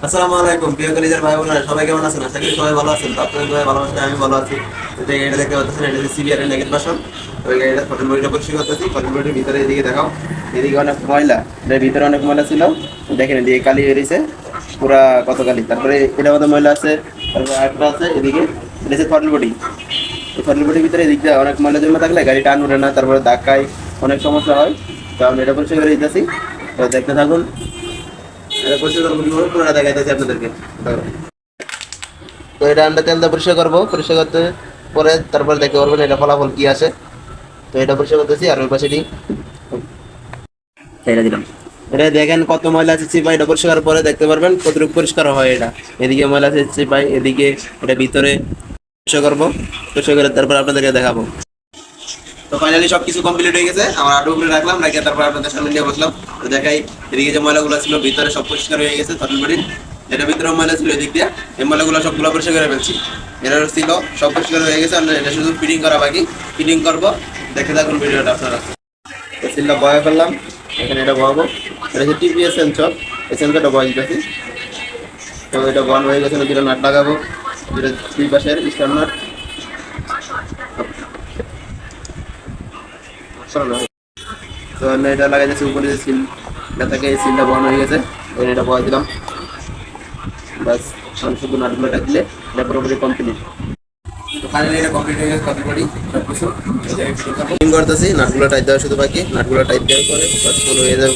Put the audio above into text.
আসসালামু আলাইকুম প্রিয় কলেজের ভাই বোনেরা, সবাই কেমন আছেন? আশা করি সবাই ভালো আছেন। তো আপনাদের সবাই ভালো আছেন, আমি ভালো আছি। তো এই গাড়িটা দেখতে পাচ্ছেন, এটা হচ্ছে সিবিআর এর নেগেট ভার্সন। তো এই গাড়িটা ফটোর বডিটা পরিষ্কার করতেছি। ফটোর বডির ভিতরে এদিকে দেখাও, এদিকে অনেক ময়লা, এর ভিতরে অনেক ময়লা ছিল, দেখেন এদিকে কালি বেরিয়েছে পুরা কত কালি। তারপরে এটার মধ্যে ময়লা আছে, তারপরে আরেকটা আছে এদিকে, এটা হচ্ছে থটল বডি। এই থটল বডির ভিতরে এদিকটা অনেক ময়লা জমে থাকলে গাড়ি টান উঠে না, তারপরে ধাক্কায় অনেক সমস্যা হয়। তো আমি এটা পরিষ্কার করে দিতেছি, তো দেখতে থাকুন। এটা পরিষ্কার করবো পুরো দেখাইতেছি আপনাদেরকে। তো এটা আমরা তেল দিয়ে পরিষ্কার করবো, পরিষ্কার করতে পরে তারপরে দেখতে পারবেন এটা ফলাফল কি আসে। তো এটা পরিষ্কার করতেছি, আর ওই পাশেটি এটা দিলাম। এটা দেখেন কত ময়লা আছে চিপাই, এটা পরিষ্কার করার পরে দেখতে পারবেন কতটুকু পরিষ্কার হয় এটা। এদিকে ময়লা আছে চিপাই, এদিকে এটা ভিতরে পরিষ্কার করবো, পরিষ্কার করে তারপর আপনাদেরকে দেখাবো। তো ফাইনালি সবকিছু কমপ্লিট হয়ে গেছে, আমার আটু উপরে রাখলাম, রাখে তারপর আপনাদের সামনে নিয়ে বসলাম। তো দেখাই, এদিকে যে ময়লাগুলো ছিল ভিতরে সব পরিষ্কার হয়ে গেছে থটল বডির। এটা ভিতরে ময়লা ছিল এদিক দিয়ে, এই ময়লাগুলো সবগুলো পরিষ্কার করে ফেলছি। এটা ছিল সব পরিষ্কার হয়ে গেছে, এটা শুধু ফিটিং করা বাকি। ফিটিং করবো, দেখে থাকুন ভিডিওটা আপনারা। তো সিলটা বয়া ফেললাম, এখানে এটা বয়াবো। এটা হচ্ছে টিপিএস সেন্সর, এই সেন্সরটা বয়া দিতেছি। তো এটা বন হয়ে গেছে, দুটো নাট লাগাবো, যেটা দুই পাশের স্টার নাট। তো আমি এটা লাগাই দিচ্ছি উপরে যে সিলটা থাকে, এই সিলটা বন্ধ হয়ে গেছে, এটা বয়া দিলাম। বাস শুধু নাটগুলোটা দিলে এটা পুরোপুরি কমপ্লিট। তো ফাইনালি এটা কমপ্লিট হয়ে গেছে, কমপ্লিট সব কিছু করতেছি। নাটগুলো টাইট দেওয়া শুধু বাকি, নাটগুলো টাইট দেওয়ার পরে বাস ফুল হয়ে যাবে।